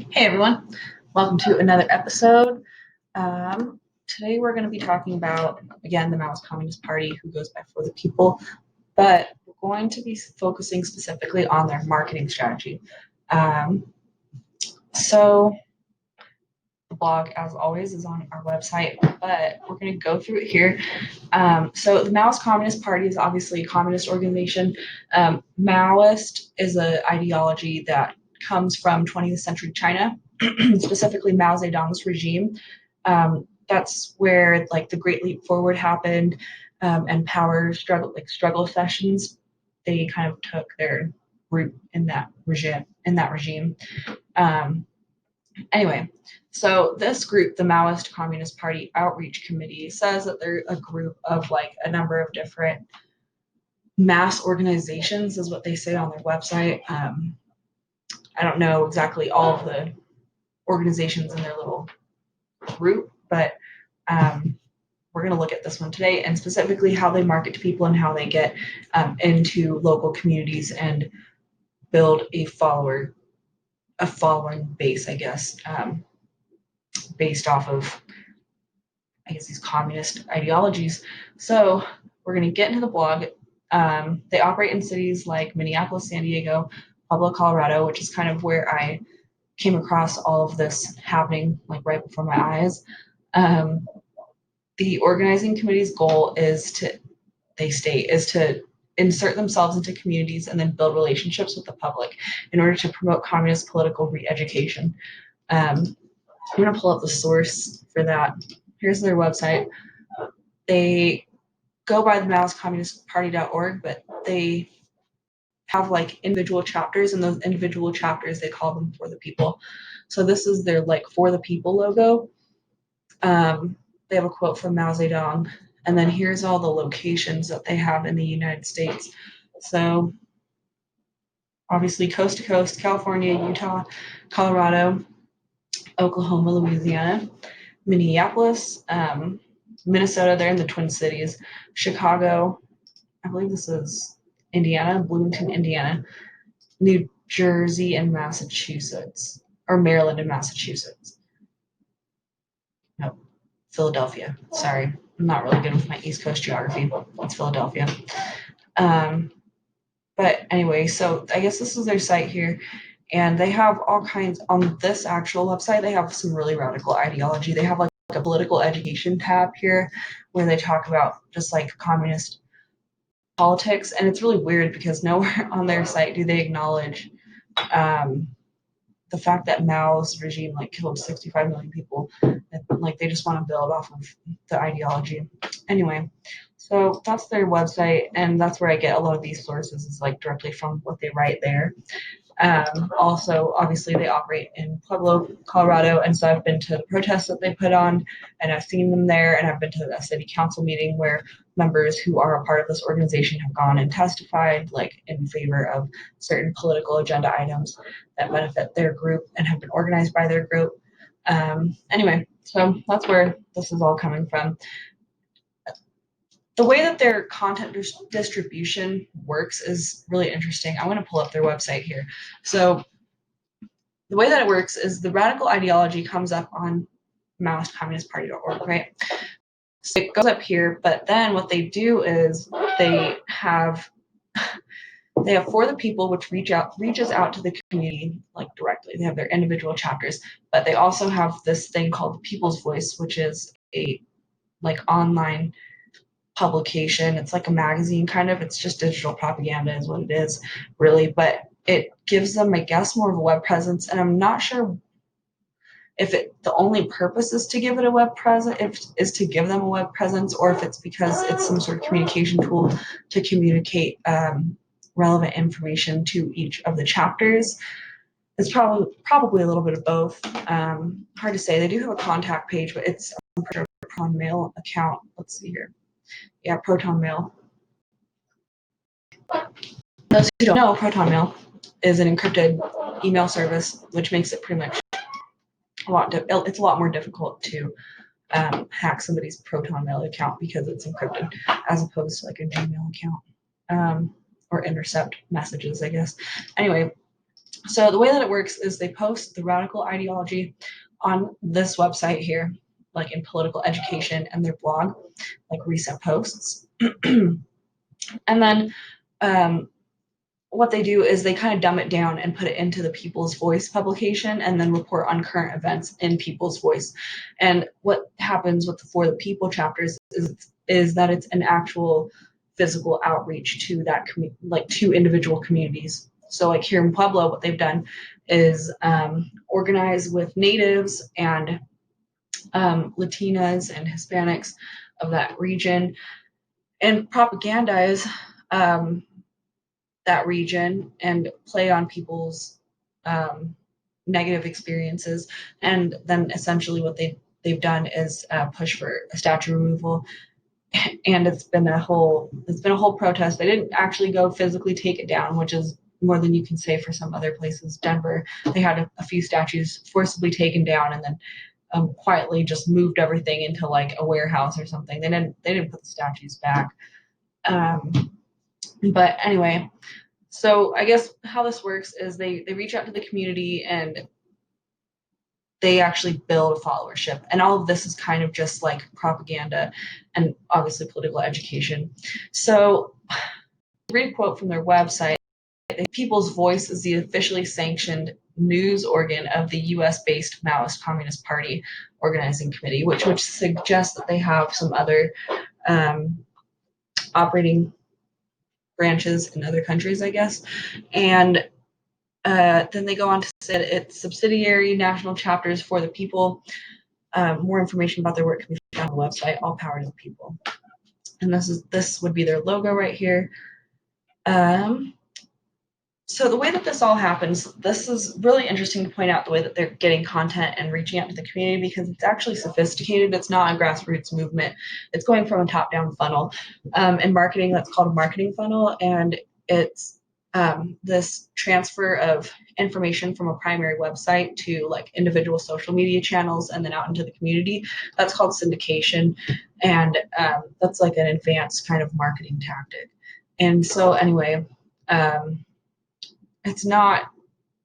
Hey everyone, welcome to another episode. Today we're going to be talking about, again, the Maoist Communist Party, who goes by For the People, but we're going to be focusing specifically on their marketing strategy. So the blog, as always, is on our website, but we're going to go through it here. So the Maoist Communist Party is obviously a communist organization. Maoist is an ideology that comes from 20th century China, specifically Mao Zedong's regime. That's where like the Great Leap Forward happened, and power struggle sessions. They kind of took their root in that regime. Anyway, so this group, the Maoist Communist Party Outreach Committee, says that they're a group of like a number of different mass organizations, is what they say on their website. I don't know exactly all of the organizations in their little group, but we're going to look at this one today and specifically how they market to people and how they get into local communities and build a following base, I guess, based off of, I guess, these communist ideologies. So we're going to get into the blog. They operate in cities like Minneapolis, San Diego, Pueblo, Colorado, which is kind of where I came across all of this happening like right before my eyes. The organizing committee's goal is to insert themselves into communities and then build relationships with the public in order to promote communist political re-education. I'm going to pull up the source for that. Here's their website. They go by the maoistcommunistparty.org, but they have like individual chapters, and those individual chapters, they call them For the People. So this is their like For the People logo. They have a quote from Mao Zedong, and then here's all the locations that they have in the United States. So obviously coast to coast, California, Utah, Colorado, Oklahoma, Louisiana, Minneapolis, Minnesota, they're in the Twin Cities, Chicago, I believe this is Indiana, Bloomington, Indiana, New Jersey, and Massachusetts, or Maryland and Massachusetts. No, Philadelphia. Sorry, I'm not really good with my East Coast geography. It's Philadelphia. But anyway, so I guess this is their site here. And they have all kinds, on this actual website, they have some really radical ideology. They have like a political education tab here where they talk about just like communist politics. And it's really weird because nowhere on their site do they acknowledge the fact that Mao's regime like killed 65 million people. And, like they just want to build off of the ideology. Anyway, so that's their website, and that's where I get a lot of these sources, is like directly from what they write there. Also, obviously, they operate in Pueblo, Colorado, and so I've been to the protests that they put on, and I've seen them there, and I've been to a city council meeting where members who are a part of this organization have gone and testified, like in favor of certain political agenda items that benefit their group and have been organized by their group. Anyway, so that's where this is all coming from. The way that their content distribution works is really interesting. I'm going to pull up their website here. So the way that it works is the radical ideology comes up on maoistcommunistparty.org, right? So it goes up here, but then what they do is they have For the People, which reaches out to the community like directly. They have their individual chapters, but they also have this thing called the People's Voice, which is a like online publication. It's like a magazine kind of. It's just digital propaganda is what it is, really. But it gives them, I guess, more of a web presence. And I'm not sure if the only purpose is to give it a web presence, is to give them a web presence, or if it's because it's some sort of communication tool to communicate relevant information to each of the chapters. It's probably a little bit of both. Hard to say. They do have a contact page, but it's a Proton Mail account. Let's see here. Yeah, Proton Mail. Those who don't know, Proton Mail is an encrypted email service, which makes it pretty much it's a lot more difficult to hack somebody's Proton Mail account because it's encrypted, as opposed to like a Gmail account, or intercept messages, I guess. Anyway, So the way that it works is they post the radical ideology on this website here, like in political education and their blog, like recent posts. And then what they do is they kind of dumb it down and put it into the People's Voice publication and then report on current events in People's Voice. And what happens with the For the People chapters is that it's an actual physical outreach to that like to individual communities. So like here in Pueblo, what they've done is organize with natives and Latinas and Hispanics of that region and propagandize that region and play on people's negative experiences. And then essentially what they've done is push for a statue removal. And it's been a whole protest. They didn't actually go physically take it down, which is more than you can say for some other places. Denver, they had a few statues forcibly taken down and then quietly just moved everything into like a warehouse or something. They didn't put the statues back. But anyway, so I guess how this works is they reach out to the community and they actually build a followership. And all of this is kind of just like propaganda and obviously political education. So read a quote from their website. People's Voice is the officially sanctioned news organ of the US-based Maoist Communist Party organizing committee, which suggests that they have some other operating branches in other countries, I guess. And then they go on to say that its subsidiary national chapters For the People. More information about their work can be found on the website, All Power to the People. And this would be their logo right here. So the way that this all happens, this is really interesting to point out the way that they're getting content and reaching out to the community because it's actually sophisticated. It's not a grassroots movement. It's going from a top-down funnel. In marketing, that's called a marketing funnel, and it's this transfer of information from a primary website to like individual social media channels and then out into the community. That's called syndication, and that's like an advanced kind of marketing tactic. And so anyway, it's not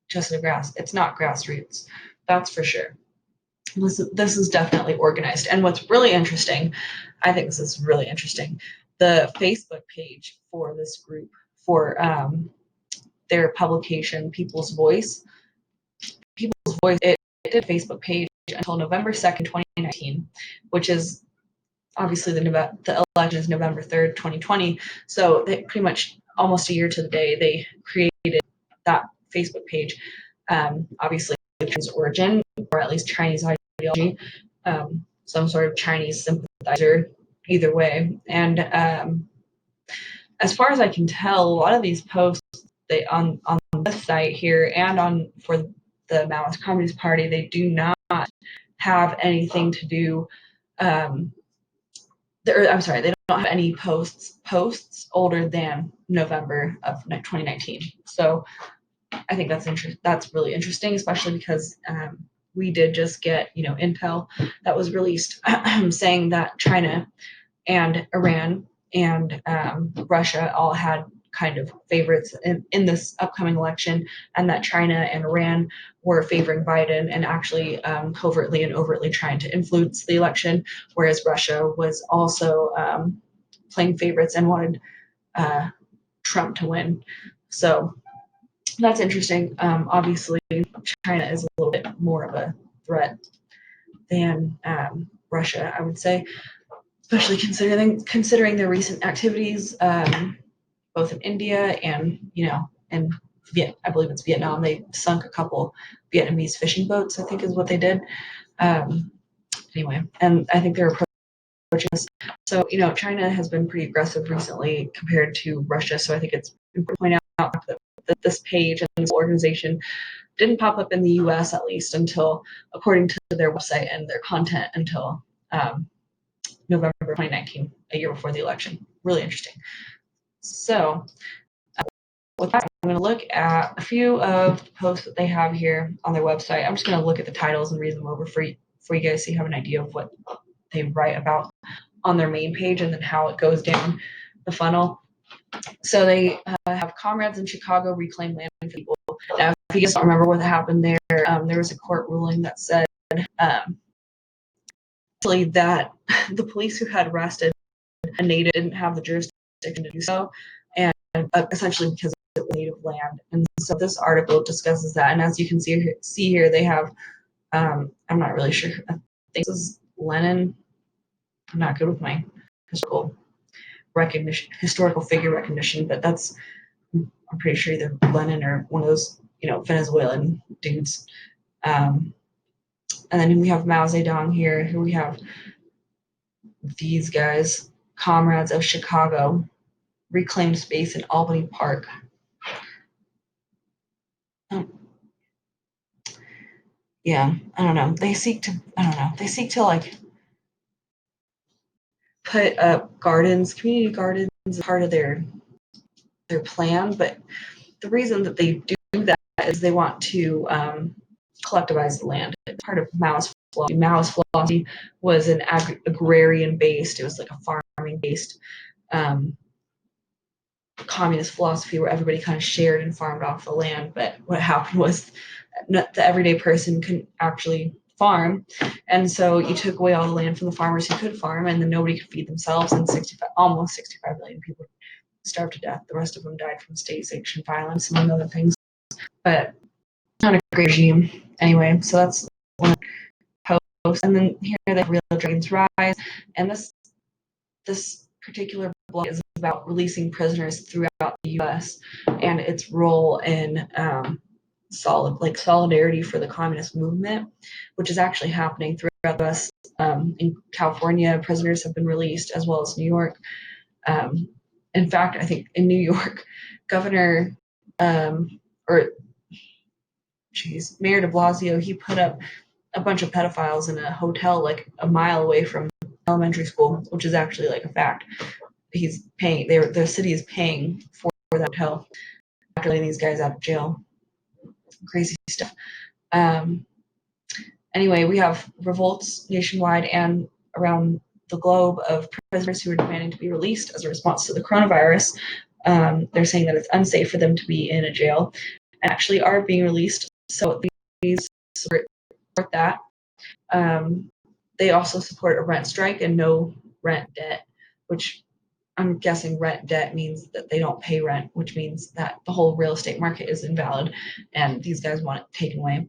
just it's not grassroots, that's for sure. This is definitely organized. And what's really interesting, I think this is really interesting, the Facebook page for this group, for their publication, People's Voice, it did a Facebook page until November 2nd, 2019, which is obviously the election is November 3rd, 2020. So they pretty much almost a year to the day, they created that Facebook page. Obviously, Chinese origin, or at least Chinese ideology, some sort of Chinese sympathizer, either way. And as far as I can tell, a lot of these posts on this site here and for the Maoist Communist Party, they do not have anything to do. I'm sorry, they don't have any posts older than November of 2019. So I think that's really interesting, especially because we did just get intel that was released saying that China and Iran and Russia all had kind of favorites in this upcoming election, and that China and Iran were favoring Biden and actually covertly and overtly trying to influence the election, whereas Russia was also playing favorites and wanted Trump to win. So that's interesting. Obviously, China is a little bit more of a threat than Russia, I would say, especially considering their recent activities, both in India and and I believe it's Vietnam. They sunk a couple Vietnamese fishing boats, I think, is what they did. Anyway, and I think they're approaching us. So China has been pretty aggressive recently compared to Russia. So I think it's important to point out that this page and this organization didn't pop up in the U.S. at least until, according to their website and their content, until November 2019, a year before the election. Really interesting. So with that, I'm going to look at a few of the posts that they have here on their website. I'm just going to look at the titles and read them over for you guys so you have an idea of what they write about on their main page and then how it goes down the funnel. So they have Comrades in Chicago Reclaim Land for People. Now, if you guys don't remember what happened there, there was a court ruling that said actually that the police who had arrested a native didn't have the jurisdiction to do so, and essentially because it was native land. And so this article discusses that. And as you can see here, they have, I'm not really sure, I think this is Lenin. I'm not good with my historical figure recognition, but that's, I'm pretty sure either Lenin or one of those, Venezuelan dudes. And then we have Mao Zedong here, who we have these guys, comrades of Chicago, reclaimed space in Albany Park. Yeah, I don't know. They seek to like put up gardens, community gardens, as part of their plan. But the reason that they do that is they want to collectivize the land. It's part of Maoist philosophy. Maoist philosophy was an agrarian based. It was like a farming based communist philosophy where everybody kind of shared and farmed off the land. But what happened was the everyday person couldn't actually farm, and so you took away all the land from the farmers who could farm, and then nobody could feed themselves, and almost 65 million people starved to death. The rest of them died from state-sanctioned violence, among other things. But not a great regime anyway. So that's one post. And then here the Real Dragons Rise, and this particular blog is about releasing prisoners throughout the U.S. and its role in solidarity for the communist movement, which is actually happening throughout the U.S. In California, prisoners have been released, as well as New York. In fact, I think in New York, Mayor de Blasio, he put up a bunch of pedophiles in a hotel like a mile away from elementary school, which is actually like a fact. He's paying, the city is paying for that hotel after letting these guys out of jail. Crazy stuff. Anyway, we have revolts nationwide and around the globe of prisoners who are demanding to be released as a response to the coronavirus. They're saying that it's unsafe for them to be in a jail, and actually are being released. So these support that. They also support a rent strike and no rent debt, which I'm guessing rent debt means that they don't pay rent, which means that the whole real estate market is invalid, and these guys want it taken away.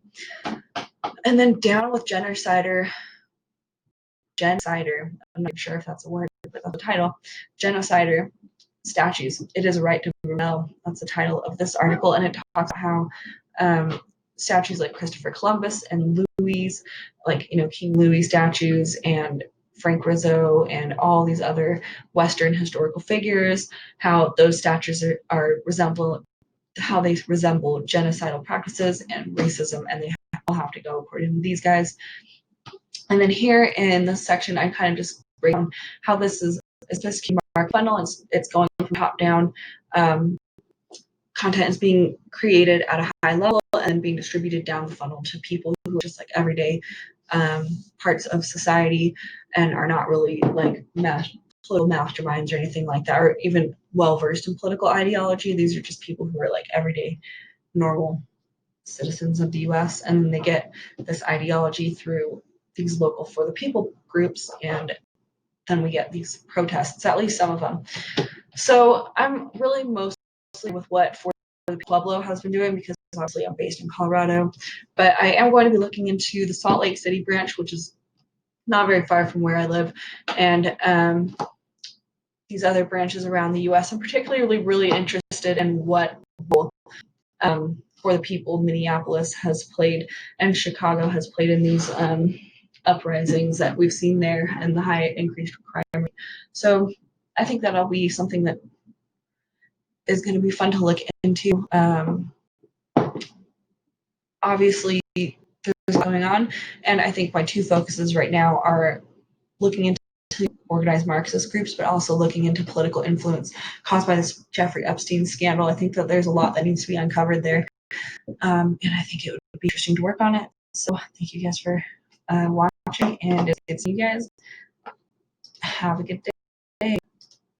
And then down with genocider. I'm not sure if that's a word, but that's the title. Genocider statues. It is a right to rebel. That's the title of this article, and it talks about how statues like Christopher Columbus and Louis, King Louis statues and Frank Rizzo and all these other Western historical figures, how those statues resemble genocidal practices and racism, and they all have to go according to these guys. And then here in this section, I kind of just break down how this is this key market funnel. It's going from top down. Content is being created at a high level and being distributed down the funnel to people who are just like everyday parts of society and are not really like political masterminds or anything like that, or even well versed in political ideology. These are just people who are like everyday normal citizens of the US, and they get this ideology through these local for the people groups, and then we get these protests, at least some of them. So I'm really mostly with what For the Pueblo has been doing, because obviously I'm based in Colorado, but I am going to be looking into the Salt Lake City branch, which is not very far from where I live, and these other branches around the US. I'm particularly really interested in what For the People Minneapolis has played and Chicago has played in these uprisings that we've seen there and the high increased crime rate. So I think that'll be something that is going to be fun to look into. Obviously, there's going on, and I think my two focuses right now are looking into organized Marxist groups, but also looking into political influence caused by this Jeffrey Epstein scandal. I think that there's a lot that needs to be uncovered there, and I think it would be interesting to work on it. So thank you guys for watching, and it's good to see you guys. Have a good day.